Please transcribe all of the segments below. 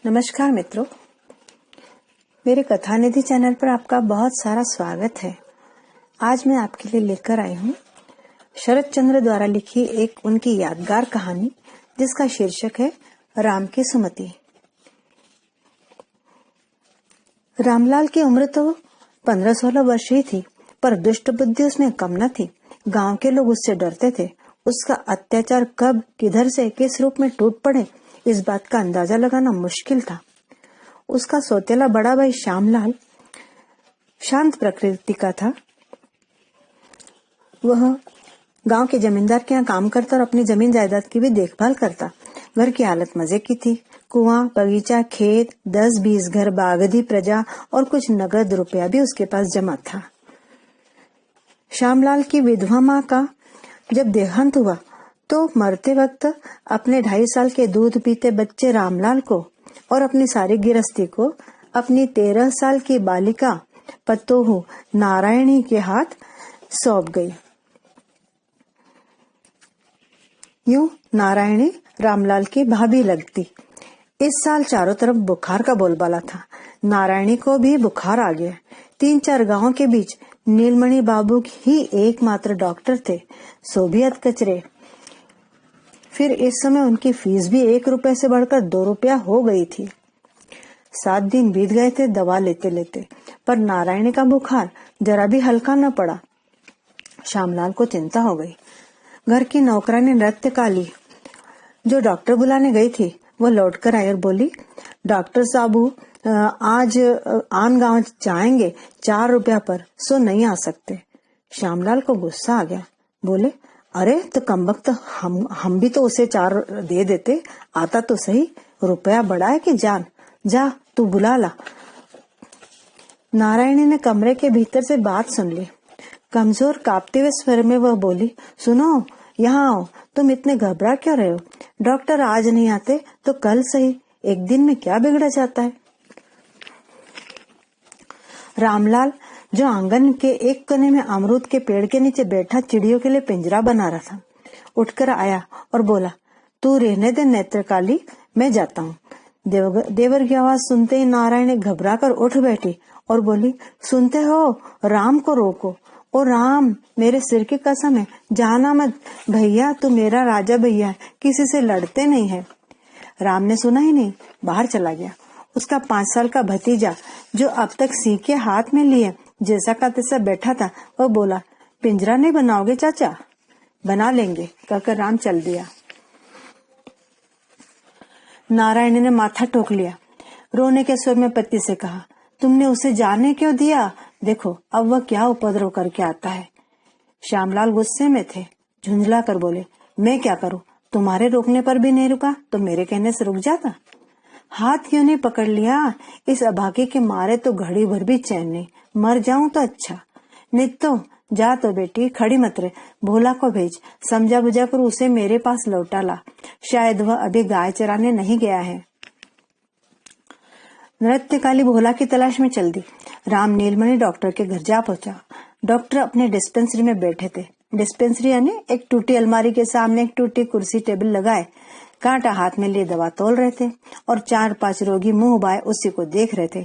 नमस्कार मित्रों, मेरे कथा निधि चैनल पर आपका बहुत सारा स्वागत है। आज मैं आपके लिए लेकर आई हूँ शरत चंद्र द्वारा लिखी एक उनकी यादगार कहानी, जिसका शीर्षक है राम की सुमति। रामलाल की उम्र तो 15-16 वर्ष ही थी, पर दुष्ट बुद्धि उसमें कम न थी। गांव के लोग उससे डरते थे। उसका अत्याचार कब, किधर से, किस रूप में टूट पड़े, इस बात का अंदाजा लगाना मुश्किल था। उसका सौतेला बड़ा भाई श्यामलाल शांत प्रकृति का था। वह गांव के जमींदार के यहाँ काम करता और अपनी जमीन जायदाद की भी देखभाल करता। घर की हालत मजे की थी। कुआं, बगीचा, खेत, 10-20 घर, बागधी प्रजा और कुछ नगद रुपया भी उसके पास जमा था। श्यामलाल की विधवा माँ का जब देहांत हुआ तो मरते वक्त अपने 2.5 साल के दूध पीते बच्चे रामलाल को और अपनी सारी गिरस्ती को अपनी 13 साल की बालिका पतोहू नारायणी के हाथ सौंप गई। यूं नारायणी रामलाल की भाभी लगती। इस साल चारों तरफ बुखार का बोलबाला था। नारायणी को भी बुखार आ गया। 3-4 गांवों के बीच नीलमणि बाबू ही एकमात्र डॉक्टर थे, सो भी अधकचरे। फिर इस समय उनकी फीस भी 1 रुपए से बढ़कर 2 रुपया हो गई थी। 7 दिन बीत गए थे दवा लेते लेते, पर नारायणी का बुखार जरा भी हल्का न पड़ा। श्यामलाल को चिंता हो गई। घर की नौकरानी नृत्यकाली जो डॉक्टर बुलाने गई थी, वो लौटकर आई और बोली, डॉक्टर साहब आज आन गांव जाएंगे, 4 रुपया पर, सो नहीं आ सकते। श्यामलाल को गुस्सा आ गया। बोले, अरे तो कमबख्त, हम भी तो उसे 4 दे देते, आता तो सही, रुपया बड़ा है कि जान, जा तू बुला ला। नारायणी ने कमरे के भीतर से बात सुन ली। कमजोर कांपते हुए स्वर में वह बोली, सुनो, यहाँ आओ, तुम इतने घबरा क्यों रहे हो? डॉक्टर आज नहीं आते तो कल सही, एक दिन में क्या बिगड़ा जाता है। रामलाल जो आंगन के एक कोने में अमरूद के पेड़ के नीचे बैठा चिड़ियों के लिए पिंजरा बना रहा था, उठकर आया और बोला, तू रहने दे नेत्रकाली, मैं जाता हूँ। देवर की आवाज सुनते ही नारायण घबरा कर उठ बैठी और बोली, सुनते हो, राम को रोको। ओ राम, मेरे सिर की कसम है, जाना मत भैया, तू मेरा राजा भैया है, किसी से लड़ते नहीं है। राम ने सुना ही नहीं, बाहर चला गया। उसका 5 साल का भतीजा जो अब तक सीखे हाथ में लिए जैसा का तैसा बैठा था, वह बोला, पिंजरा नहीं बनाओगे चाचा? बना लेंगे, कहकर राम चल दिया। नारायण ने माथा ठोक लिया। रोने के स्वर में पति से कहा, तुमने उसे जाने क्यों दिया? देखो अब वह क्या उपद्रव करके आता है। श्यामलाल गुस्से में थे, झुंझला कर बोले, मैं क्या करूं? तुम्हारे रोकने पर भी नहीं रुका तो मेरे कहने से रुक जाता। हाथ क्यों नहीं पकड़ लिया? इस अभागे के मारे तो घड़ी भर भी चैन नहीं, मर जाऊं तो अच्छा। नित्तो जा तो बेटी, खड़ी मत रहे, भोला को भेज, समझा बुझा कर उसे मेरे पास लौटा ला, शायद वह अभी गाय चराने नहीं गया है। नृत्यकाली भोला की तलाश में चल दी। राम नीलमणि डॉक्टर के घर जा पहुंचा। डॉक्टर अपने डिस्पेंसरी में बैठे थे। डिस्पेंसरी यानी एक टूटी अलमारी के सामने एक टूटी कुर्सी टेबल लगाए कांटा हाथ में लिए दवा तोल रहे थे और 4-5 रोगी मुंह बाए उसी को देख रहे थे।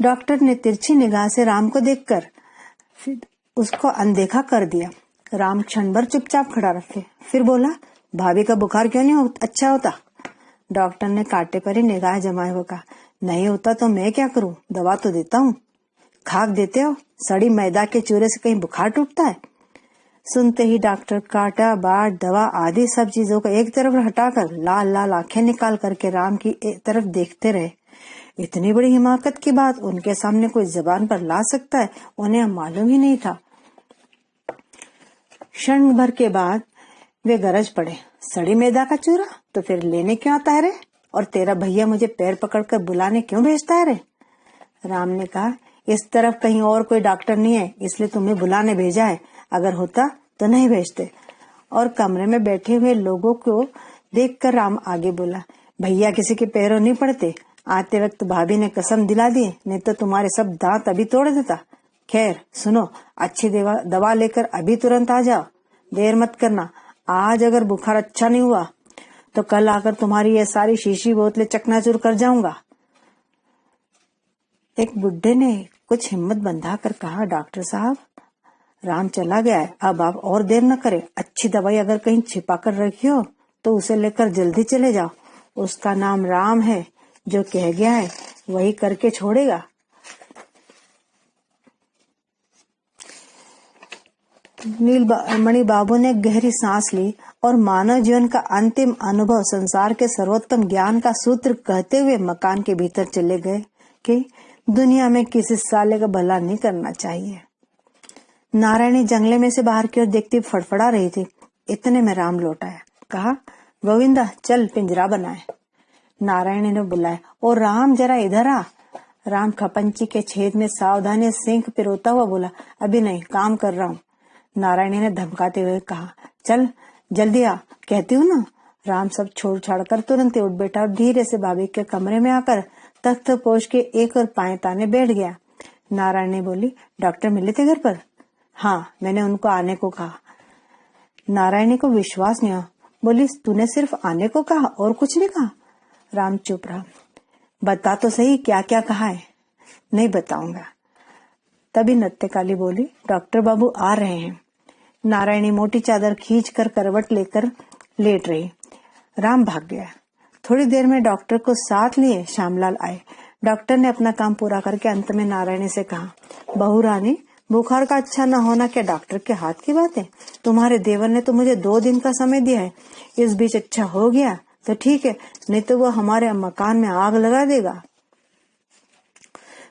डॉक्टर ने तिरछी निगाह से राम को देखकर उसको अनदेखा कर दिया। राम क्षण भर चुपचाप खड़ा रखे, फिर बोला, भाभी का बुखार क्यों नहीं अच्छा होता? डॉक्टर ने कांटे पर ही निगाह जमाए हुए कहा, नहीं होता तो मैं क्या करूं, दवा तो देता हूँ। खाक देते हो? सड़ी मैदा के चूरे से कहीं बुखार टूटता है? सुनते ही डॉक्टर कांटा, बाट, दवा आदि सब चीजों को एक तरफ हटाकर लाल लाल आंखें निकाल करके राम की एक तरफ देखते रहे। इतनी बड़ी हिमाकत की बात उनके सामने कोई जबान पर ला सकता है, उन्हें मालूम ही नहीं था। क्षण भर के बाद वे गरज पड़े, सड़ी मैदा का चूरा तो फिर लेने क्यों आता है रे? और तेरा भैया मुझे पैर पकड़कर बुलाने क्यों भेजता है रे? राम ने कहा, इस तरफ कहीं और कोई डॉक्टर नहीं है, इसलिए तुम्हें बुलाने भेजा है, अगर होता तो नहीं भेजते। और कमरे में बैठे हुए लोगों को देखकर राम आगे बोला, भैया किसी के पैरों नहीं पड़ते, आते वक्त भाभी ने कसम दिला दी, नहीं तो तुम्हारे सब दांत अभी तोड़ देता। खैर सुनो, अच्छी दवा लेकर अभी तुरंत आ जाओ, देर मत करना। आज अगर बुखार अच्छा नहीं हुआ तो कल आकर तुम्हारी ये सारी शीशी बोतलें चकनाचूर कर जाऊंगा। एक बुड्ढे ने कुछ हिम्मत बंधा कर कहा, डॉक्टर साहब, राम चला गया है, अब आप और देर न करें। अच्छी दवाई अगर कहीं छिपा कर रखी हो तो उसे लेकर जल्दी चले जाओ। उसका नाम राम है, जो कह गया है वही करके छोड़ेगा। नीलमणि बाबू ने गहरी सांस ली और मानव जीवन का अंतिम अनुभव, संसार के सर्वोत्तम ज्ञान का सूत्र कहते हुए मकान के भीतर चले गए कि दुनिया में किसी साले का भला नहीं करना चाहिए। नारायणी जंगले में से बाहर की ओर देखती फड़फड़ा रही थी। इतने में राम लौट आया। कहा, गोविंदा चल पिंजरा बनाए। नारायणी ने बुलाया, और राम जरा इधर आ। राम खपंची के छेद में सावधानी सिंक पिरोता हुआ बोला, अभी नहीं, काम कर रहा हूँ। नारायणी ने धमकाते हुए कहा, चल जल्दी आ, कहती हूँ ना। राम सब छोड़ छाड़ कर तुरंत उठ बैठा और धीरे से भाभी के कमरे में आकर तख्त पोष के एक और पाए ताने बैठ गया। नारायणी बोली, डॉक्टर मिले थे घर पर? हाँ, मैंने उनको आने को कहा। नारायणी को विश्वास नहीं हुआ। बोली, तूने सिर्फ आने को कहा और कुछ नहीं कहा? राम चुप रहा। बता तो सही, क्या क्या कहा है? नहीं बताऊंगा। तभी नृत्यकाली बोली, डॉक्टर बाबू आ रहे हैं। नारायणी मोटी चादर खींच कर करवट लेकर लेट रही। राम भाग गया। थोड़ी देर में डॉक्टर को साथ लिए श्यामलाल आए। डॉक्टर ने अपना काम पूरा करके अंत में नारायणी से कहा, बहू रानी, बुखार का अच्छा न होना क्या डॉक्टर के हाथ की बात है? तुम्हारे देवर ने तो मुझे 2 दिन का समय दिया है। इस बीच अच्छा हो गया तो ठीक है, नहीं तो वो हमारे मकान में आग लगा देगा।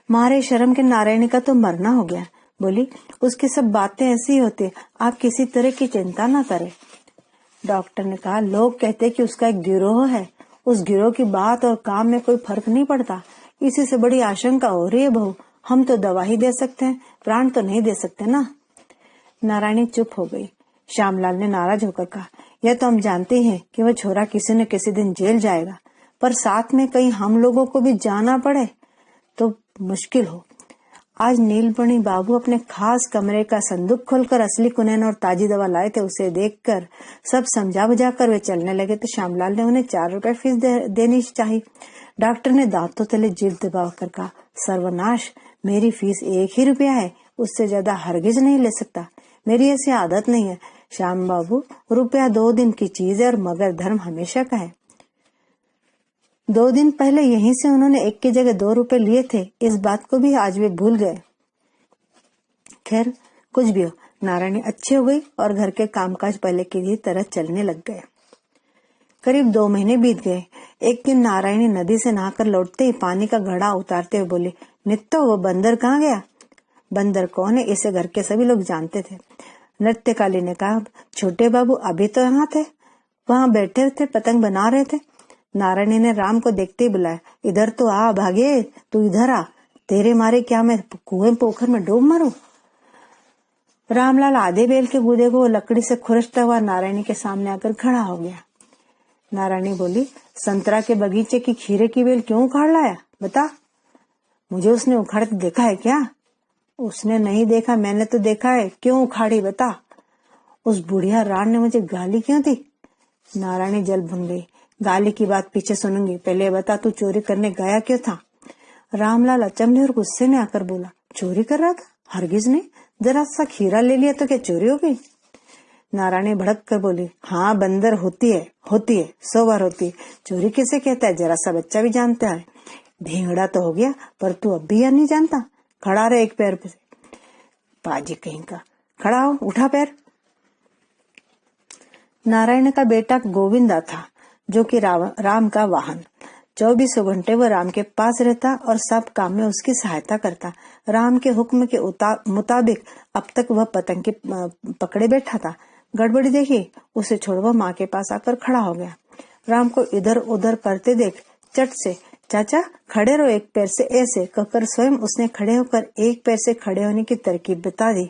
मारे शर्म के नारायणी का तो मरना हो गया। बोली, उसकी सब बातें ऐसी होती, आप किसी तरह की चिंता न करें। डॉक्टर ने कहा, लोग कहते कि उसका एक गिरोह है। उस गिरोह की बात और काम में कोई फर्क नहीं पड़ता। इसी से बड़ी आशंका हो रही है बहू। हम तो दवा ही दे सकते हैं, प्राण तो नहीं दे सकते ना। नारायणी चुप हो गई। श्यामलाल ने नाराज होकर कहा, यह तो हम जानते हैं कि वह छोरा किसी न किसी दिन जेल जाएगा, पर साथ में कहीं हम लोगों को भी जाना पड़े तो मुश्किल हो। आज नीलमणि बाबू अपने खास कमरे का संदूक खोलकर असली कुनैन और ताजी दवा लाए थे। उसे देखकर सब समझा बुझा कर वे चलने लगे तो श्यामलाल ने उन्हें 4 रुपए फीस देनी चाहिए। डॉक्टर ने दांतों तले जीभ दबा कर कहा, सर्वनाश, मेरी फीस 1 ही रुपया है, उससे ज्यादा हरगिज नहीं ले सकता। मेरी ऐसी आदत नहीं है। श्याम बाबू, रुपया 2 दिन की चीज है और मगर धर्म हमेशा का है। 2 दिन पहले यहीं से उन्होंने 1 की जगह 2 रुपए लिए थे। इस बात को भी आज वे भूल गए। खैर, कुछ भी हो, नारायणी अच्छी हो गई और घर के कामकाज पहले की तरह चलने लग गए। करीब 2 महीने बीत गए। एक दिन नारायणी नदी से नहाकर लौटते ही पानी का घड़ा उतारते हुए बोली, नित्तो, वो बंदर कहाँ गया? बंदर कौन है, इसे घर के सभी लोग जानते थे। नृत्यकाली ने कहा, छोटे बाबू अभी तो यहाँ थे, वहां बैठे थे, पतंग बना रहे थे। नारायणी ने राम को देखते ही बुलाया, इधर तो आ भागे, तू इधर आ, तेरे मारे क्या मैं कुएं पोखर में डूब मरूं? रामलाल आधे बेल के गूदे को लकड़ी से खुरचता हुआ नारायणी के सामने आकर खड़ा हो गया। नारायणी बोली, संतरा के बगीचे की खीरे की बेल क्यों उखाड़ लाया, बता। मुझे उसने उखाड़ते देखा है क्या? उसने नहीं देखा, मैंने तो देखा है। क्यों उखाड़ी, बता। उस बुढ़िया रान ने मुझे गाली क्यों दी? नारायणी जल भुन गई। गाली की बात पीछे सुनूंगी, पहले बता तू चोरी करने गया क्यों था? रामलाल अचंभे और गुस्से में आकर बोला, चोरी कर रहा था? हरगिज नहीं, जरा सा खीरा ले लिया तो क्या चोरी हो गई? नारायणी भड़क कर बोली, हाँ, बंदर होती है 100 बार होती है। चोरी किसे कहता है, जरा सा बच्चा भी जानता है। ढींगड़ा तो हो गया, पर तू अब भी यह नहीं जानता। खड़ा रहे एक पैर पे। पाजी कहीं का, खड़ा हो, उठा पैर। नारायण का बेटा गोविंदा था, जो कि राम का वाहन। 24 घंटे वह राम के पास रहता और सब काम में उसकी सहायता करता। राम के हुक्म के मुताबिक अब तक वह पतंग के पकड़े बैठा था। गड़बड़ी देखी, उसे छोड़ वह माँ के पास आकर खड़ा हो गया। राम को इधर उधर करते देख चट से, चाचा खड़े रहो एक पैर से, ऐसे कहकर स्वयं उसने खड़े होकर एक पैर से खड़े होने की तरकीब बता दी।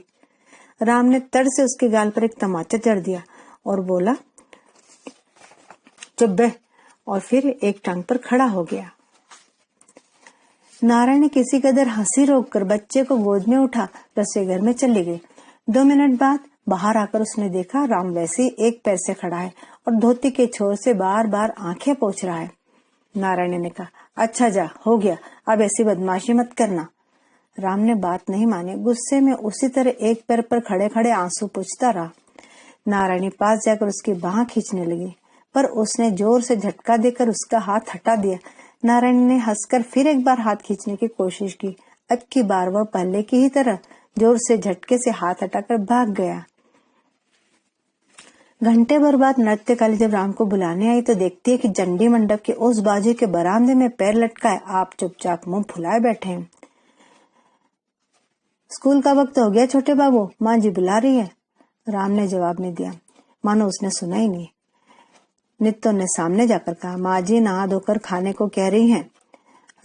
राम ने तड़ से उसके गाल पर एक तमाचा जड़ दिया और बोला, चुप बे, और फिर एक टांग पर खड़ा हो गया। नारायण ने किसी कदर हंसी रोककर बच्चे को गोद में उठा रसोई घर में चली गई। 2 मिनट बाद बाहर आकर उसने देखा राम वैसे ही एक पैर से खड़ा है और धोती के छोर से बार बार आंखें पोंछ रहा है। नारायणी ने कहा, अच्छा जा, हो गया, अब ऐसी बदमाशी मत करना। राम ने बात नहीं मानी। गुस्से में उसी तरह एक पैर पर खड़े खड़े आंसू पोंछता रहा। नारायणी पास जाकर उसकी बाह खींचने लगी, पर उसने जोर से झटका देकर उसका हाथ हटा दिया। नारायणी ने हंसकर फिर एक बार हाथ खींचने की कोशिश की। अब की बार वह पहले की ही तरह जोर से झटके से हाथ हटाकर भाग गया। घंटे भर बाद नृत्यकाली जब राम को बुलाने आई तो देखती है कि चंडी मंडप के उस बाजू के बरामदे में पैर लटकाए आप चुपचाप मुंह फुलाए बैठे हैं। स्कूल का वक्त हो गया छोटे बाबू, माँ जी बुला रही है। राम ने जवाब नहीं दिया, मानो उसने सुना ही नहीं। नित्तो ने सामने जाकर कहा, माँ जी नहा धोकर खाने को कह रही हैं।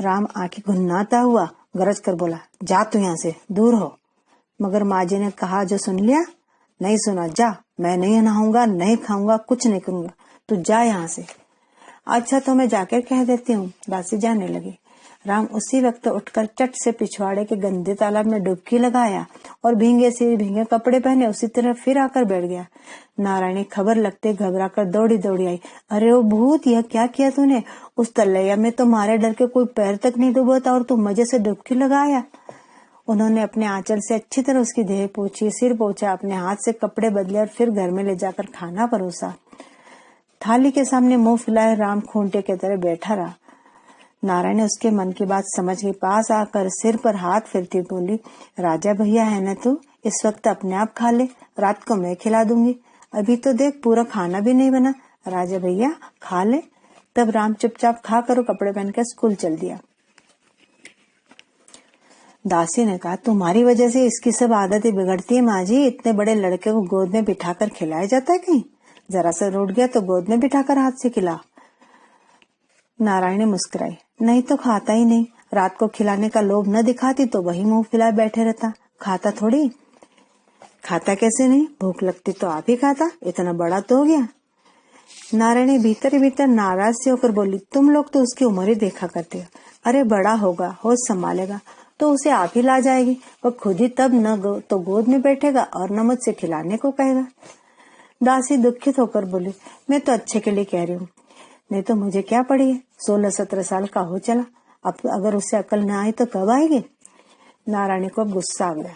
राम आंखें घुन्नाता हुआ गरज कर बोला, जा तू यहाँ से, दूर हो। मगर माँ जी ने कहा जो सुन लिया? नहीं सुना, जा, मैं नहीं नहाऊंगा, नहीं खाऊंगा, कुछ नहीं करूंगा, तू जा यहाँ से। अच्छा तो मैं जाकर कह देती हूँ। दासी जाने लगी। राम उसी वक्त उठकर चट से पिछवाड़े के गंदे तालाब में डुबकी लगाया और भींगे से भींगे कपड़े पहने उसी तरह फिर आकर बैठ गया। नारायणी खबर लगते घबराकर दौड़ी दौड़ी आई। अरे ओ भूत, यह क्या किया तूने? उस तलैया में तो मारे डर के कोई पैर तक नहीं डूबा था और तू मजे से डुबकी लगाया। उन्होंने अपने आंचल से अच्छी तरह उसकी देह पोंछी, सिर पोंछा, अपने हाथ से कपड़े बदले और फिर घर में ले जाकर खाना परोसा। थाली के सामने मुंह फुलाए राम खूंटे के तरह बैठा रहा। नारायण उसके मन की बात समझ गई। पास आकर सिर पर हाथ फिरती बोली, राजा भैया है ना तू, इस वक्त अपने आप खा ले, रात को मैं खिला दूंगी। अभी तो देख पूरा खाना भी नहीं बना। राजा भैया खा ले। तब राम चुपचाप खा कर कपड़े पहनकर स्कूल चल दिया। दासी ने कहा, तुम्हारी वजह से इसकी सब आदतें बिगड़ती है माँ जी। इतने बड़े लड़के को गोद में बिठाकर खिलाया जाता है कहीं? जरा सा रूठ गया तो गोद में बिठाकर हाथ से खिला। नारायणी मुस्कुराई, नहीं तो खाता ही नहीं। रात को खिलाने का लोभ न दिखाती तो वही मुंह फुलाए बैठे रहता, खाता थोड़ी। खाता कैसे नहीं? भूख लगती तो आप ही खाता, इतना बड़ा तो हो गया। नारायणी भीतर ही भीतर नाराज से होकर बोली, तुम लोग तो उसकी उम्र ही देखा करते हो। अरे बड़ा होगा, होश संभालेगा तो उसे आप ही ला जाएगी। वह खुद ही तब न तो गोद में बैठेगा और न मुझसे खिलाने को कहेगा। दासी दुखित होकर बोली, मैं तो अच्छे के लिए कह रही हूँ, नहीं तो मुझे क्या पड़ी है, 16-17 साल का हो चला। अब अगर उससे अकल न आई तो कब आएगी? नारायणी को गुस्सा आ गया।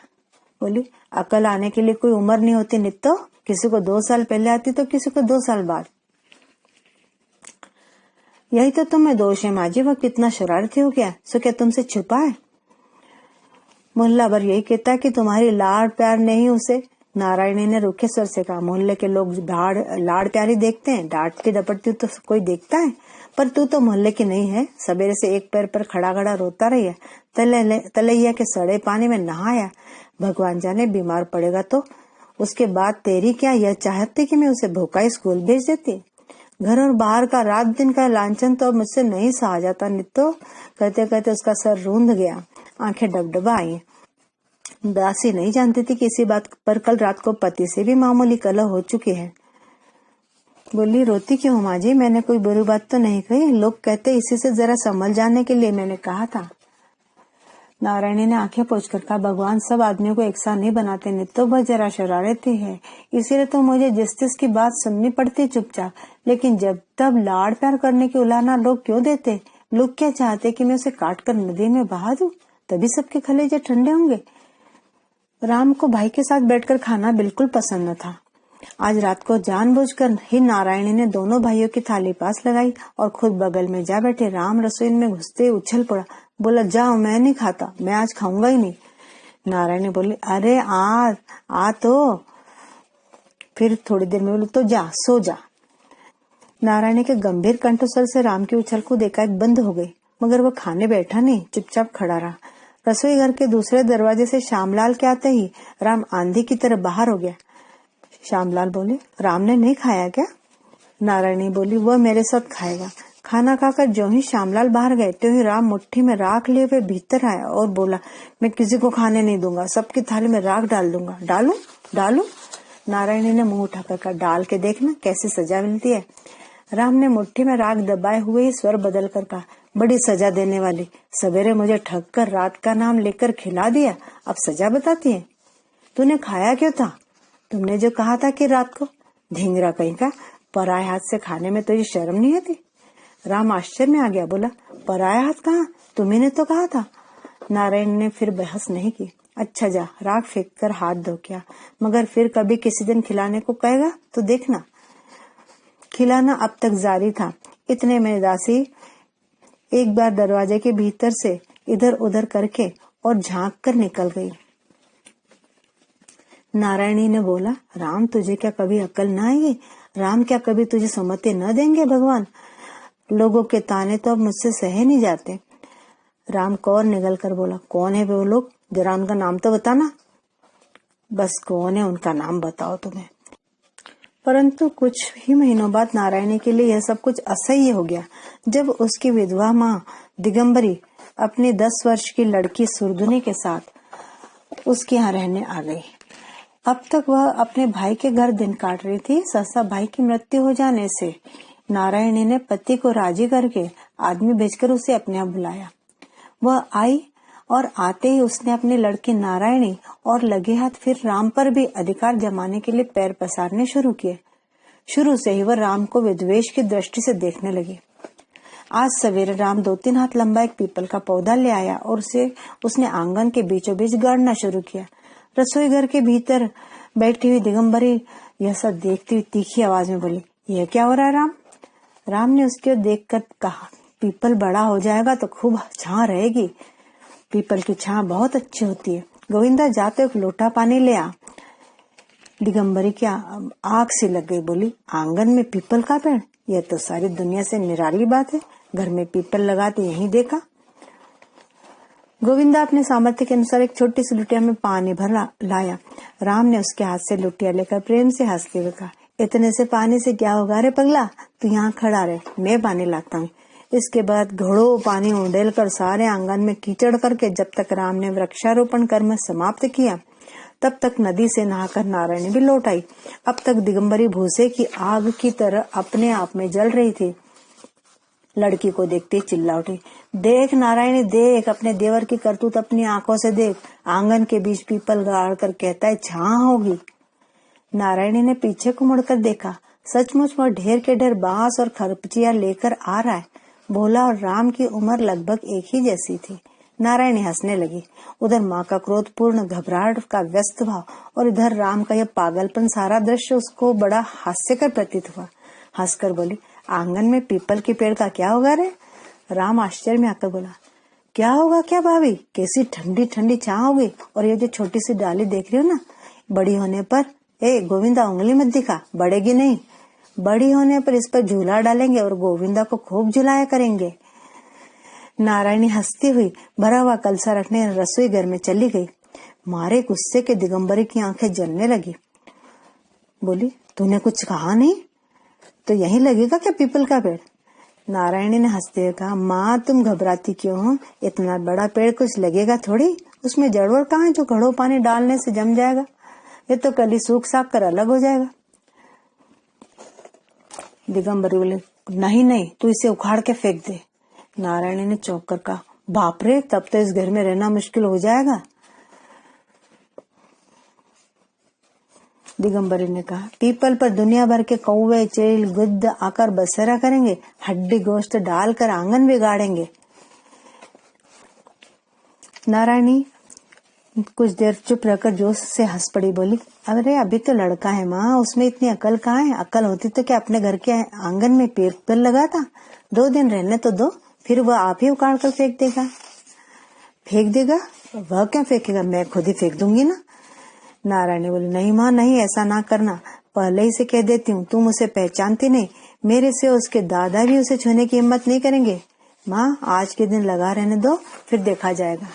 बोली, अकल आने के लिए कोई उम्र नहीं होती नित्तो। किसी को 2 साल पहले आती तो किसी को 2 साल बाद। यही तो तुम्हें दोष है माँ जी, वह कितना शरारती हो गया, सो क्या तुमसे छुपा है? मोहल्ला भर यही कहता है कि तुम्हारी लाड़ प्यार नहीं उसे। नारायणी ने रूखे स्वर से कहा, मोहल्ले के लोग लाड़ प्यारी देखते हैं, डांटती डपटती तो कोई देखता है, पर तू तो मोहल्ले की नहीं है। सवेरे से एक पैर पर खड़ा खड़ा रोता रही है, तलैया के सड़े पानी में नहाया। भगवान जाने बीमार पड़ेगा तो उसके बाद तेरी क्या यह चाहती कि मैं उसे भूखा स्कूल भेज देती? घर और बाहर का रात दिन का लांछन तो अब मुझसे नहीं सहा जाता नित्तो। कहते कहते उसका सर रूंध गया, आंखें डबडबा आई। दासी नहीं जानती थी कि इसी बात पर कल रात को पति से भी मामूली कलह हो चुकी है। बोली, रोती क्यों माँ जी? मैंने कोई बुरी बात तो नहीं कही। लोग कहते इसी से जरा संभल जाने के लिए मैंने कहा था। नारायणी ने आंखें पोंछकर कहा, भगवान सब आदमियों को एक सा नहीं बनाते नित्तो, वह जरा शरारती है, इसीलिए तो मुझे जिस की बात सुननी पड़ती चुपचाप। लेकिन जब तब लाड़ प्यार करने की उलाहना लोग क्यों देते? लोग क्या चाहते कि मैं उसे काट कर नदी में बहा दूं? तभी सबके कलेजे ठंडे होंगे। राम को भाई के साथ बैठकर खाना बिल्कुल पसंद न था। आज रात को जानबूझकर ही नारायणी ने दोनों भाइयों की थाली पास लगाई और खुद बगल में जा बैठे। राम रसोई में घुसते उछल पड़ा, बोला, जाओ, मैं नहीं खाता, मैं आज खाऊंगा ही नहीं। नारायणी बोली, अरे आ तो। फिर थोड़ी देर में बोली, तो जा, सो जा। नारायणी के गंभीर कंठस्वर से राम की उछल कूद एकाएक बंद हो गई, मगर वो खाने बैठा नहीं, चुपचाप खड़ा रहा। रसोई घर के दूसरे दरवाजे से श्यामलाल के आते ही राम आंधी की तरह बाहर हो गया। श्यामलाल बोले, राम ने नहीं खाया क्या? नारायणी बोली, वह मेरे साथ खाएगा। खाना खाकर जो ही श्यामलाल बाहर गए तो ही राम मुट्ठी में राख लिए हुए भीतर आया और बोला, मैं किसी को खाने नहीं दूंगा, सबकी थाली में राख डाल दूंगा। डालू डालू? नारायणी ने मुंह उठाकर कहा, डाल के देखना कैसी सजा मिलती है। राम ने मुट्ठी में राख दबाए हुए ही स्वर बदल कर कहा, बड़ी सजा देने वाली, सवेरे मुझे ठग कर रात का नाम लेकर खिला दिया, अब सजा बताती है। तूने खाया क्यों था? तुमने जो कहा था कि रात को। ढींगरा कहीं का, पराये हाथ से खाने में तुझे शर्म नहीं आती? राम आश्चर्य में आ गया, बोला पराया हाथ कहाँ, तुम्ही ने तो कहा था। नारायण ने फिर बहस नहीं की। अच्छा जा, राख फेंक कर हाथ धो क्या, मगर फिर कभी किसी दिन खिलाने को कहेगा तो देखना। खिलाना अब तक जारी था। इतने में दासी एक बार दरवाजे के भीतर से इधर उधर करके और झांक कर निकल गई। नारायणी ने बोला, राम तुझे क्या कभी अक्ल न आएगी? राम क्या कभी तुझे सम्मति न देंगे? भगवान, लोगों के ताने तो अब मुझसे सहे नहीं जाते। राम कौर निगल कर बोला, कौन है वो लोग, जरा उनका नाम तो बताना। बस कौन है उनका नाम बताओ तुम्हें। परंतु कुछ ही महीनों बाद नारायणी के लिए यह सब कुछ असह्य हो गया, जब उसकी विधवा माँ दिगंबरी अपनी 10 वर्ष की लड़की सुरधुनी के साथ उसके यहाँ रहने आ गई। अब तक वह अपने भाई के घर दिन काट रही थी। सहसा भाई की मृत्यु हो जाने से नारायणी ने पति को राजी करके आदमी भेजकर उसे अपने यहाँ बुलाया। वह आई और आते ही उसने अपनी लड़की नारायणी और लगे हाथ फिर राम पर भी अधिकार जमाने के लिए पैर पसारने शुरू किए। शुरू से ही वह राम को विद्वेष की दृष्टि से देखने लगी। आज सवेरे राम 2-3 हाथ लंबा एक पीपल का पौधा ले आया और उसने आंगन के बीचों बीच गाड़ना शुरू किया। रसोई घर के भीतर बैठी हुई दिगंबरी यह सब देखती हुई तीखी आवाज में बोली, यह क्या हो रहा है राम? राम ने उसकी ओर देखकर कहा, पीपल बड़ा हो जाएगा तो खूब छां रहेगी। पीपल की छां बहुत अच्छी होती है। गोविंदा जाते एक लोटा पानी ले आ। दिगंबरी की आग सी लग गई, बोली, आंगन में पीपल का पेड़, यह तो सारी दुनिया से निराली बात है। घर में पीपल लगाते यहीं देखा। गोविंदा अपने सामर्थ्य के अनुसार एक छोटी सी लुटिया में पानी भर लाया। राम ने उसके हाथ से लुटिया लेकर प्रेम से हंसते हुए कहा, इतने से पानी से क्या होगा रे पगला, तू यहाँ खड़ा रहे, मैं पानी लाता हूँ। इसके बाद घड़ों पानी उंडेल कर सारे आंगन में कीचड़ करके जब तक राम ने वृक्षारोपण कर्म समाप्त किया तब तक नदी से नहाकर नारायणी भी लौट आई। अब तक दिगंबरी भूसे की आग की तरह अपने आप में जल रही थी। लड़की को देखते चिल्ला उठी, देख नारायणी देख, अपने देवर की करतूत अपनी आंखों से देख। आंगन के बीच पीपल गाड़ कर कहता है छां होगी। नारायणी ने पीछे को मुड़कर देखा। सचमुच वह ढेर के ढेर बांस और खरपचिया लेकर आ रहा है। भोला और राम की उम्र लगभग एक ही जैसी थी। नारायणी हंसने लगी। उधर माँ का क्रोधपूर्ण घबराहट का व्यस्त भाव और इधर राम का यह पागलपन, सारा दृश्य उसको बड़ा हास्यकर प्रतीत हुआ। हंसकर बोली, आंगन में पीपल के पेड़ का क्या होगा रे? राम आश्चर्य में आकर बोला, क्या होगा क्या भाभी, कैसी ठंडी ठंडी छां होगी। और ये जो छोटी सी डाली देख रही हो ना, बड़ी होने पर, ए गोविंदा उंगली मत दिखा, बढ़ेगी नहीं। बड़ी होने पर इस पर झूला डालेंगे और गोविंदा को खूब झुलाया करेंगे। नारायणी हंसती हुई भरा हुआ कलसा रखने रसोई घर में चली गई। मारे गुस्से के दिगंबरी की आंखें जलने लगी। बोली, तूने कुछ कहा नहीं? तो यहीं लगेगा क्या पीपल का पेड़? नारायणी ने हंसते हुए कहा, माँ तुम घबराती क्यों हो? इतना बड़ा पेड़ कुछ लगेगा थोड़ी, उसमें जड़वड़ कहाँ है जो घड़ों पानी डालने से जम जाएगा। ये तो कल ही सूख साख कर अलग हो जाएगा। दिगंबरी बोले, नहीं नहीं, तू इसे उखाड़ के फेंक दे। नारायणी ने चौंक कर कहा, बाप रे, तब तो इस घर में रहना मुश्किल हो जाएगा। दिगंबरी ने कहा, पीपल पर दुनिया भर के कौवे चेल गुद्द आकर बसेरा करेंगे, हड्डी गोश्त डालकर आंगन बिगाड़ेंगे। नारायणी कुछ देर चुप रहकर जोश से हंस पड़ी। बोली, अरे अभी तो लड़का है माँ, उसमें इतनी अकल कहाँ है? अकल होती तो क्या अपने घर के आंगन में पीपल लगाता? 2 दिन रहने तो दो, फिर वह आप ही उखाड़ कर फेंक देगा। फेंक देगा? वह क्या फेंकेगा, मैं खुद ही फेंक दूंगी ना। नारायणी बोली, नहीं माँ नहीं, ऐसा ना करना, पहले ही से कह देती हूँ, तुम उसे पहचानती नहीं, मेरे से उसके दादा भी उसे छूने की हिम्मत नहीं करेंगे। माँ आज के दिन लगा रहने दो, फिर देखा जाएगा।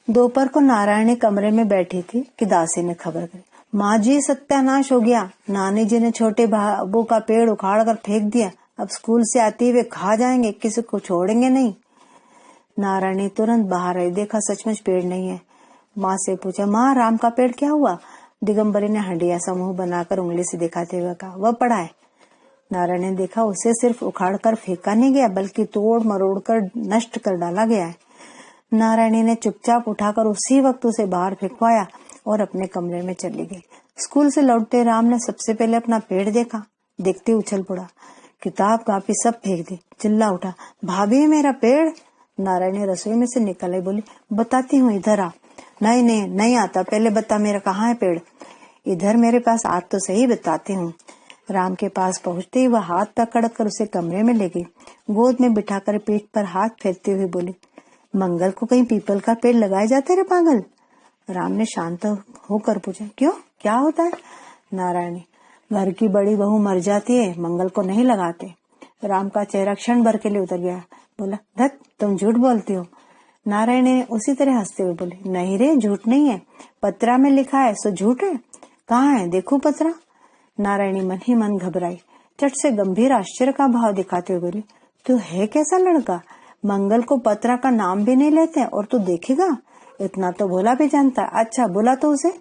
दोपहर को नारायणी कमरे में बैठी थी कि दासी ने खबर करी, माँ जी सत्यानाश हो गया, नानी जी ने छोटे बाबू का पेड़ उखाड़ कर फेंक दिया, अब स्कूल से आते हुए खा जाएंगे, किसी को छोड़ेंगे नहीं। नारायणी तुरंत बाहर आई, देखा सचमुच पेड़ नहीं है। माँ से पूछा, माँ राम का पेड़ क्या हुआ? दिगंबरी ने हंडिया सा मुंह बनाकर उंगली से दिखाते हुए कहा, वह पड़ा है। नारायणी ने देखा, उसे सिर्फ उखाड़ कर फेंका नहीं गया, बल्कि तोड़ मरोड़ कर नष्ट कर डाला गया है। नारायणी ने चुपचाप उठाकर उसी वक्त उसे बाहर फेंकवाया और अपने कमरे में चली गई। स्कूल से लौटते राम ने सबसे पहले अपना पेड़ देखा। देखते उछल पड़ा, किताब कापी सब फेंक दी, चिल्ला उठा, भाभी मेरा पेड़। नारायणी रसोई में से निकल आई, बोली, बताती हूँ, इधर आ। नहीं नहीं नहीं आता, पहले बता मेरा कहाँ है पेड़। इधर मेरे पास आ तो सही, बताती हूँ। राम के पास पहुंचते ही वह हाथ पकड़कर उसे कमरे में ले गई। गोद में बिठाकर पीठ पर हाथ फेरते हुए बोली, मंगल को कहीं पीपल का पेड़ लगाए जाते रे पागल। राम ने शांत होकर पूछा, क्यों, क्या होता है। नारायणी, घर की बड़ी बहू मर जाती है, मंगल को नहीं लगाते। राम का चेहरा क्षण भर के लिए उतर गया। बोला, धत, तुम झूठ बोलती हो। नारायणी ने उसी तरह हंसते हुए बोली, नहीं रे, झूठ नहीं है, पत्रा में लिखा है सो झूठ है। कहाँ है, देखो पत्रा। नारायणी मन ही मन घबराई, चट से गंभीर आश्चर्य का भाव दिखाते हुए बोली, तू है कैसा लड़का, मंगल को पत्रा का नाम भी नहीं लेते और तू देखेगा, इतना तो भोला भी जानता है। अच्छा, बुला तो उसे।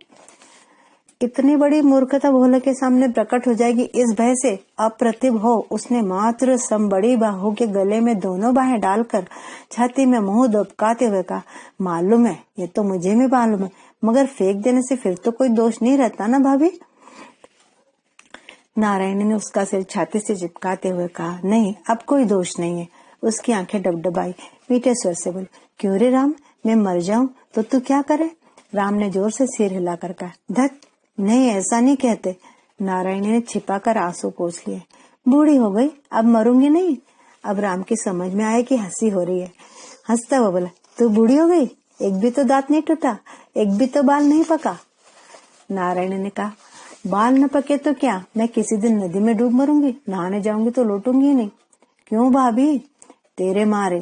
इतनी बड़ी मूर्खता भोले के सामने प्रकट हो जाएगी, इस भय से अप्रतिभ हो उसने मात्र सम बड़ी बाहू के गले में दोनों बाहें डालकर छाती में मुंह दबकाते हुए कहा, मालूम है, ये तो मुझे भी मालूम है, मगर फेंक देने से फिर तो कोई दोष नहीं रहता ना भाभी। नारायणी ने उसका सिर छाती से चिपकाते हुए कहा, नहीं, अब कोई दोष नहीं है। उसकी आंखें डबडबाई, मीठे स्वर से बोली, क्यों रे राम, मैं मर जाऊं तो तू क्या करे। राम ने जोर से सिर हिलाकर कहा, धत, नहीं, ऐसा नहीं कहते। नारायणी ने छिपाकर आंसू पोंछ लिए, बूढ़ी हो गई, अब मरूंगी नहीं। अब राम की समझ में आया कि हंसी हो रही है। हंसता हुआ बोला, तू बूढ़ी हो गई, एक भी तो दांत नहीं टूटा, एक भी तो बाल नहीं पका। नारायणी ने कहा, बाल न पके तो क्या, मैं किसी दिन नदी में डूब मरूंगी, नहाने जाऊंगी तो लौटूंगी नहीं। क्यों भाभी, तेरे मारे,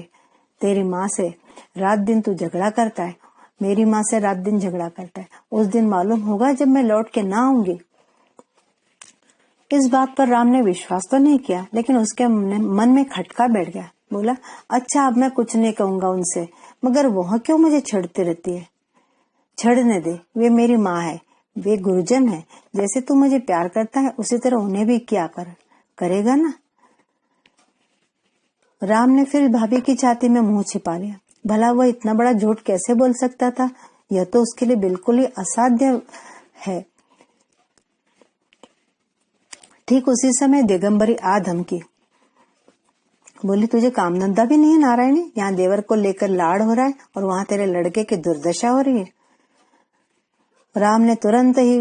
तेरी माँ से रात दिन तू झगड़ा करता है, मेरी माँ से रात दिन झगड़ा करता है, उस दिन मालूम होगा जब मैं लौट के ना आऊंगी। इस बात पर राम ने विश्वास तो नहीं किया, लेकिन उसके मन में खटका बैठ गया। बोला, अच्छा, अब मैं कुछ नहीं कहूंगा उनसे, मगर वह क्यों मुझे छेड़ती रहती है। छेड़ने दे, वे मेरी माँ है, वे गुरुजन है, जैसे तू मुझे प्यार करता है उसी तरह उन्हें भी क्या करेगा ना। राम ने फिर भाभी की छाती में मुंह छिपा लिया। भला वह इतना बड़ा झूठ कैसे बोल सकता था, यह तो उसके लिए बिल्कुल ही असाध्य है। ठीक उसी समय दिगंबरी आ धमकी, बोली, तुझे काम धंधा भी नहीं है नारायणी, यहाँ देवर को लेकर लाड़ हो रहा है और वहां तेरे लड़के की दुर्दशा हो रही है। राम ने तुरंत ही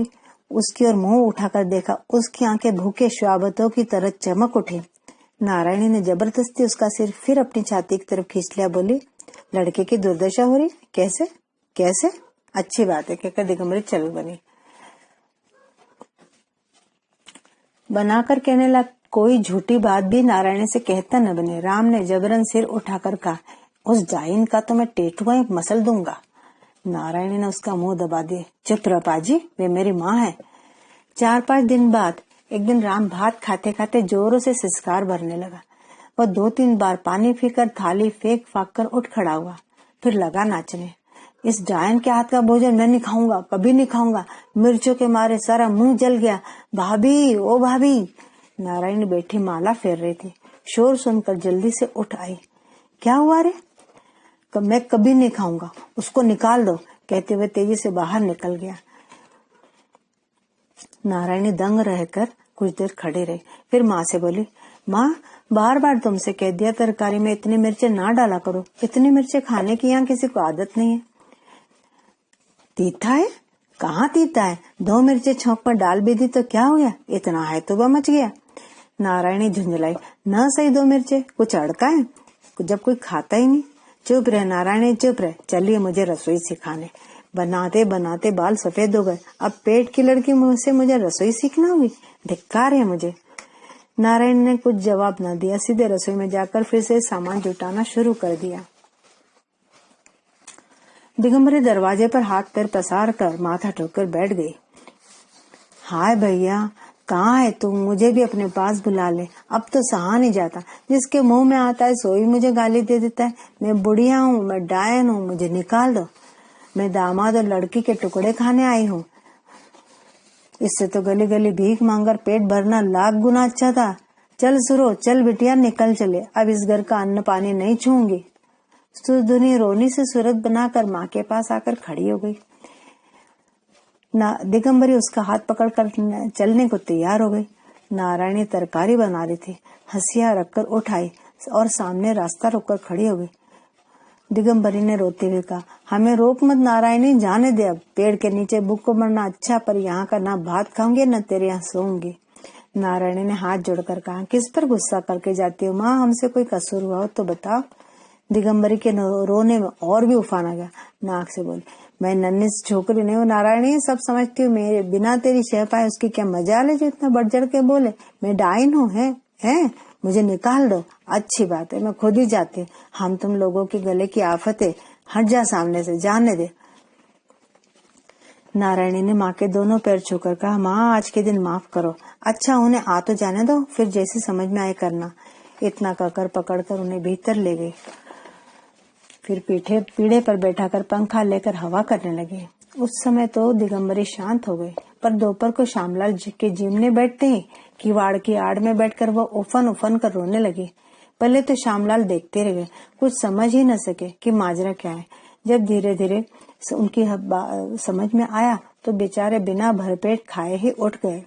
उसकी ओर मुंह उठाकर देखा, उसकी आंखें भूखे श्वाबतों की तरह चमक उठी। नारायणी ने जबरदस्ती उसका सिर फिर अपनी छाती की तरफ खींच लिया। बोली, लड़के की दुर्दशा हो रही, कैसे कैसे, अच्छी बात है, कहकर दिगंबरी चल बनी। बनाकर कहने लगा, कोई झूठी बात भी नारायणी से कहता न बने। राम ने जबरन सिर उठाकर कहा, उस जाइन का तो मैं टेटुआ मसल दूंगा। नारायणी ने उसका मुंह दबा दिया, चुप रह पाजी, वे मेरी माँ है। 4-5 दिन बाद एक दिन राम भात खाते खाते जोरों से सिसकार भरने लगा। वह 2-3 बार पानी पीकर थाली फेंक फाक कर उठ खड़ा हुआ, फिर लगा नाचने। इस जायन के हाथ का भोजन मैं नहीं खाऊंगा, कभी नहीं खाऊंगा, मिर्चों के मारे सारा मुंह जल गया। भाभी, ओ भाभी। नारायणी बैठी माला फेर रही थी, शोर सुनकर जल्दी से उठ आई। क्या हुआ रे। मैं कभी नहीं खाऊंगा, उसको निकाल दो, कहते हुए तेजी से बाहर निकल गया। नारायणी दंग रहकर कुछ देर खड़ी रही, फिर माँ से बोली, माँ, बार बार तुमसे कह दिया तरकारी में इतनी मिर्चें ना डाला करो, इतनी मिर्चें खाने की यहाँ किसी को आदत नहीं है। तीता है, कहाँ तीता है, 2 मिर्चें छौंक पर डाल भी दी तो क्या हो गया, इतना है तो वह मच गया। नारायणी झुंझलाई, न सही 2 मिर्चें, कुछ अड़का है, जब कोई खाता ही नहीं। चुप रहे नारायणी, चुप रहे, चलिए मुझे रसोई सिखाने। बनाते बनाते बाल सफेद हो गए, अब पेट की लड़की मुंह से मुझे रसोई सीखना होगी, धिक्कार है मुझे। नारायण ने कुछ जवाब न दिया, सीधे रसोई में जाकर फिर से सामान जुटाना शुरू कर दिया। दिगंबरी दरवाजे पर हाथ पैर पसार कर माथा ठोकर बैठ गई। हाय भैया, कहाँ है तुम, मुझे भी अपने पास बुला ले, अब तो सहा नहीं जाता, जिसके मुंह में आता है सोई मुझे गाली दे देता है। मैं बुढ़िया हूँ, मैं डायन हूँ, मुझे निकाल दो, मैं दामाद और लड़की के टुकड़े खाने आई हूँ। इससे तो गली गली भीख मांगकर पेट भरना लाख गुना अच्छा था। चल सुरो, चल बिटिया, निकल चले, अब इस घर का अन्न पानी नहीं छूंगी। सुधुनी रोनी से सूरत बनाकर माँ के पास आकर खड़ी हो गई। दिगंबरी उसका हाथ पकड़कर चलने को तैयार हो गई। नारायणी तरकारी बना रही थी। हंसिया रखकर उठाई और सामने रास्ता रोककर खड़ी हो गई। दिगंबरी ने रोते हुए कहा, हमें रोक मत नारायणी, जाने दे अब। पेड़ के नीचे भूख को मरना अच्छा, पर यहाँ का ना भात खाऊंगी न तेरे यहाँ सोऊंगी। नारायणी ने हाथ जोड़कर कहा, किस पर गुस्सा करके जाती हो माँ, हमसे कोई कसूर हुआ हो तो बताओ। दिगंबरी के रोने में और भी उफान आ गया। नाक से बोली, मैं नन्ही सी छोकरी नहीं हूँ नारायणी, सब समझती हूँ। मेरे बिना तेरी शह पाए उसकी क्या मजाल है जो इतना बढ़ चढ़ के बोले। मैं डाइन हूँ है? मुझे निकाल दो। अच्छी बात है, मैं खुद ही जाती हूँ। हम तुम लोगों के गले की आफत है, हट जा सामने से, जाने दे। नारायणी ने माँ के दोनों पैर छूकर कहा, माँ आज के दिन माफ करो। अच्छा उन्हें आ तो जाने दो, फिर जैसी समझ में आए करना। इतना कहकर पकड़कर उन्हें भीतर ले गई। फिर पीढ़े पर बैठाकर पंखा लेकर हवा करने लगे। उस समय तो दिगंबरी शांत हो गई, पर दोपहर को श्यामलाल के जिमने बैठते ही किवाड़ की आड़ में बैठकर वह उफन उफन कर रोने लगी। पहले तो श्यामलाल देखते रह गए, कुछ समझ ही न सके कि माजरा क्या है। जब धीरे धीरे उनकी समझ में आया तो बेचारे बिना भरपेट खाए ही उठ गए।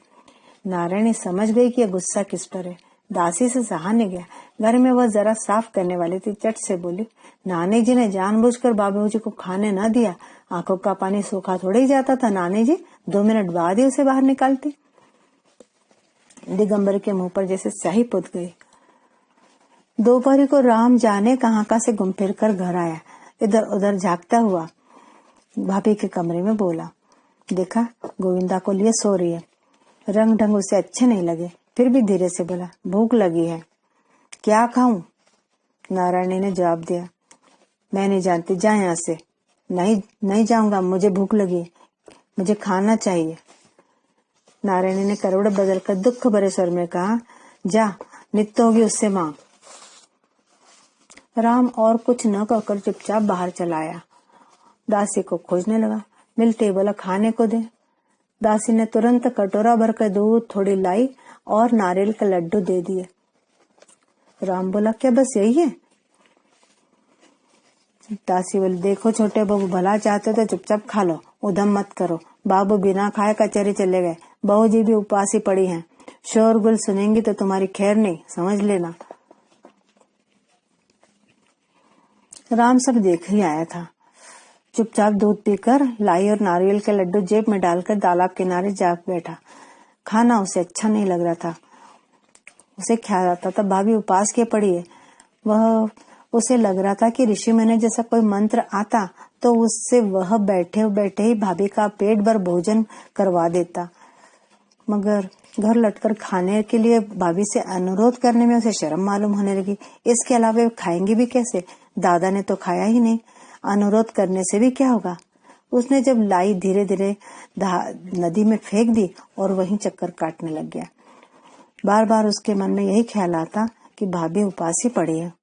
नारायणी समझ गई कि यह गुस्सा किस पर है। दासी से सहा नहीं गया। घर में वह जरा साफ करने वाली थी, चट से बोली, नानी जी ने जानबूझकर बाबूजी को खाने न दिया। आंखों का पानी सूखा थोड़े ही जाता था नानी जी, 2 मिनट बाद ही उसे बाहर निकालती। दिगंबर के मुंह पर जैसे स्याही पुत गई। दोपहर को राम जाने कहाँ का से घूम फिर कर घर आया। इधर उधर झांकता हुआ भाभी के कमरे में बोला, देखा गोविंदा को लिए सो रही है। रंग ढंग उसे अच्छे नहीं लगे, फिर भी धीरे से बोला, भूख लगी है, क्या खाऊं? नारायणी ने जवाब दिया, मैं नहीं जानती, जा यहाँ से। नहीं जाऊंगा, मुझे भूख लगी, मुझे खाना चाहिए। नारायणी ने करवट बदलकर दुख भरे स्वर में कहा, जा नित्य होगी उससे मांग। राम और कुछ न कहकर चुपचाप बाहर चला आया। दासी को खोजने लगा, मिलते बोला, खाने को दे। दासी ने तुरंत कटोरा भरकर दूध, थोड़ी लाई और नारियल के लड्डू दे दिए। राम बोला, क्या बस यही है? दासी बोली, देखो छोटे बाबू, भला चाहते तो चुपचाप खा लो, उधम मत करो। बाबू बिना खाए कचहरी चले गए, बहू जी भी उपास ही पड़ी हैं। शोरगुल सुनेंगी तो तुम्हारी खैर नहीं, समझ लेना। राम सब देख ही आया था। चुपचाप दूध पीकर लाई और नारियल के लड्डू जेब में डालकर तालाब किनारे जा बैठा। खाना उसे अच्छा नहीं लग रहा था। उसे ख्याल आता था भाभी उपास के पड़ी है। वह उसे लग रहा था कि ऋषि मुनि जैसा कोई मंत्र आता तो उससे वह बैठे बैठे ही भाभी का पेट भर भोजन करवा देता। मगर घर लटकर खाने के लिए भाभी से अनुरोध करने में उसे शर्म मालूम होने लगी। इसके अलावा वे खाएंगे भी कैसे? दादा ने तो खाया ही नहीं, अनुरोध करने से भी क्या होगा? उसने जब लाई धीरे धीरे नदी में फेंक दी और वहीं चक्कर काटने लग गया। बार बार उसके मन में यही ख्याल आता कि भाभी उपास ही पड़ी है।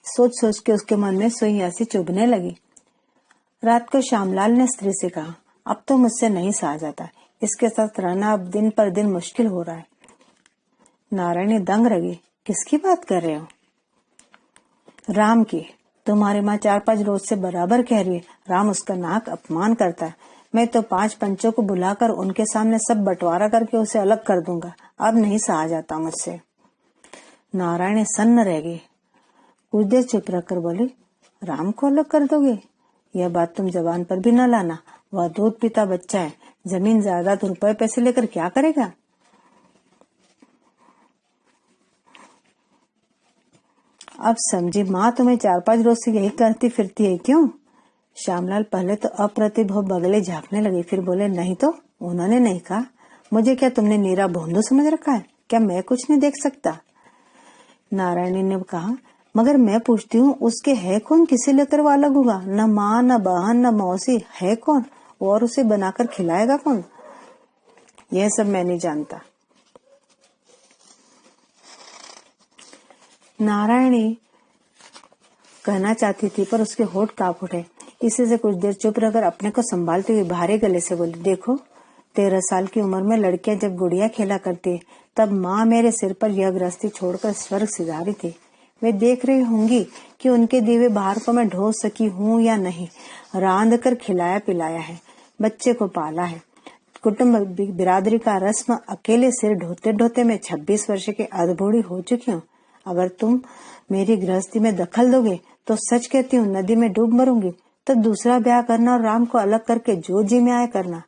सोच सोच के उसके मन में सुई ऐसी चुभने लगी। रात को श्यामलाल ने स्त्री से कहा, अब तो मुझसे नहीं सहा जाता, इसके साथ रहना अब दिन पर दिन मुश्किल हो रहा है। नारायणी दंग रही, किसकी बात कर रहे हो? राम की। तुम्हारी माँ 4-5 रोज से बराबर कह रही है, राम उसका नाक अपमान करता है। मैं तो 5 पंचों को बुलाकर उनके सामने सब बंटवारा करके उसे अलग कर दूंगा। अब नहीं सहा जाता मुझसे। नारायणी सन्न रह गई। कुछ देर चुप रखकर बोली, राम को अलग कर दोगे? यह बात तुम जबान पर भी न लाना। वह दूध पीता बच्चा है, जमीन जायदाद रुपए पैसे लेकर क्या करेगा? अब समझी माँ तुम्हें 4-5 रोज से यही करती फिरती है क्यों? श्यामलाल पहले तो अप्रतिभ हो बगले झांकने लगे, फिर बोले, नहीं तो उन्होंने नहीं कहा। मुझे क्या तुमने नीरा भोंदू समझ रखा है? क्या मैं कुछ नहीं देख सकता? नारायणी ने कहा, मगर मैं पूछती हूँ, उसके है कौन? किसे लेकर वो अलग होगा? न माँ, न बहन, न मौसी, है कौन? और उसे बनाकर खिलाएगा कौन? यह सब मैं नहीं जानता। नारायणी कहना चाहती थी पर उसके होठ कांप उठे। इसी से कुछ देर चुप रहकर अपने को संभालते हुए भारी गले से बोली, देखो 13 साल की उम्र में लड़कियां जब गुड़िया खेला करती तब माँ मेरे सिर पर यह गृहस्थी छोड़कर स्वर्ग सिधारी थी। वे देख रही होंगी कि उनके दीवे बाहर को मैं ढो सकी हूँ या नहीं। रांध कर खिलाया पिलाया है। बच्चे को पाला है। कुटुंब बिरादरी का रस्म अकेले सिर ढोते ढोते मैं 26 वर्ष की अधबूढ़ी हो चुकी हूँ। अगर तुम मेरी गृहस्थी में दखल दोगे तो सच कहती हूँ नदी में डूब मरूंगी। तब दूसरा ब्याह करना और राम को अलग करके जो जी में आए करना।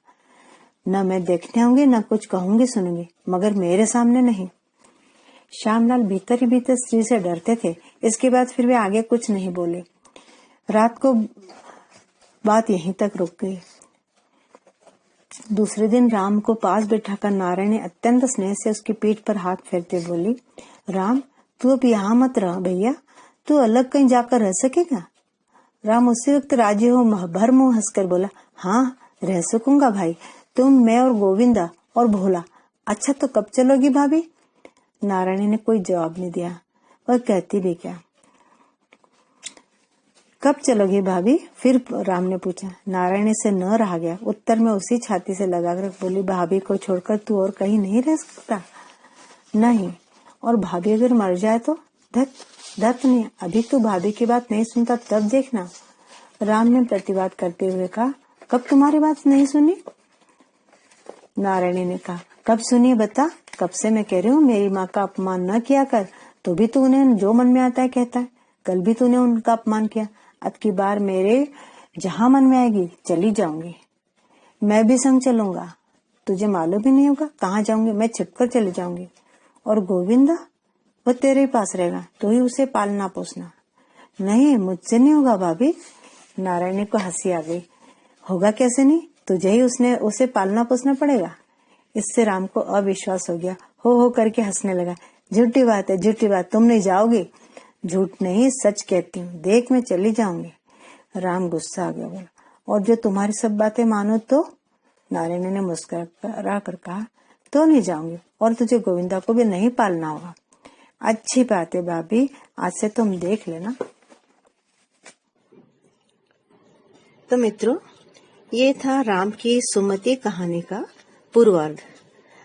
न मैं देखने आऊंगी न कुछ कहूंगी सुनूंगी, मगर मेरे सामने नहीं। श्यामलाल भीतर ही भीतर स्त्री से डरते थे। इसके बाद फिर वे आगे कुछ नहीं बोले। रात को बात यहीं तक रुक गई। दूसरे दिन राम को पास बिठाकर नारायणी अत्यंत स्नेह से उसकी पीठ पर हाथ फेरते बोली, राम तू अब यहाँ मत रह भैया, तू अलग कहीं जाकर रह सकेगा। राम उसी वक्त राजी हो भर मुंह हंसकर बोला, हाँ रह सकूंगा भाई, तुम मैं और गोविंदा और भोला। अच्छा तो कब चलोगी भाभी? नारायणी ने कोई जवाब नहीं दिया। वह कहती भी क्या, कब चलोगी भाभी? फिर राम ने पूछा। नारायणी से न रहा गया। उत्तर में उसी छाती से लगाकर बोली, भाभी को छोड़कर तू और कहीं नहीं रह सकता? नहीं, और भाभी अगर मर जाए तो? धत नहीं, अभी तू भाभी की बात नहीं सुनता तब देखना। राम ने प्रतिवाद करते हुए कहा, कब तुम्हारी बात नहीं सुनी? नारायणी ने कहा, कब सुनिए बता। कब से मैं कह रही हूँ मेरी माँ का अपमान न किया कर, तो भी तू उन्हें जो मन में आता है कहता है। कल भी तूने उनका अपमान किया। अब की बार मेरे जहां मन में आएगी चली जाऊंगी। मैं भी संग चलूंगा, तुझे मालूम भी नहीं होगा कहाँ जाऊंगी, मैं छिपकर चली जाऊंगी। और गोविंदा वो तेरे ही पास रहेगा, तू ही उसे पालना पोसना। नहीं मुझसे नहीं होगा भाभी। नारायणी को हंसी आ गई। होगा कैसे नहीं, तुझे ही उसे पालना पोसना पड़ेगा। इससे राम को अविश्वास हो गया। हो करके हंसने लगा। झूठी बात है, झूठी बात, तुम नहीं जाओगी। झूठ नहीं सच कहती हूँ, देख मैं चली जाऊंगी। राम गुस्सा आ गया, बोला, और जो तुम्हारी सब बातें मानो तो? नारायणी ने मुस्कुरा कर कहा, तो नहीं जाऊंगी, और तुझे गोविंदा को भी नहीं पालना होगा। अच्छी बात है भाभी, आज से तुम देख लेना। तो मित्रों, ये था राम की सुमति कहानी का पूर्वार्ध।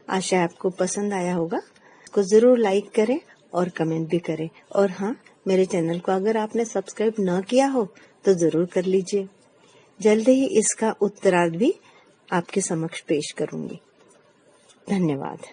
आशा आपको पसंद आया होगा। को जरूर लाइक करें और कमेंट भी करें। और हाँ, मेरे चैनल को अगर आपने सब्सक्राइब न किया हो तो जरूर कर लीजिए। जल्द ही इसका उत्तरार्ध भी आपके समक्ष पेश करूंगी। धन्यवाद।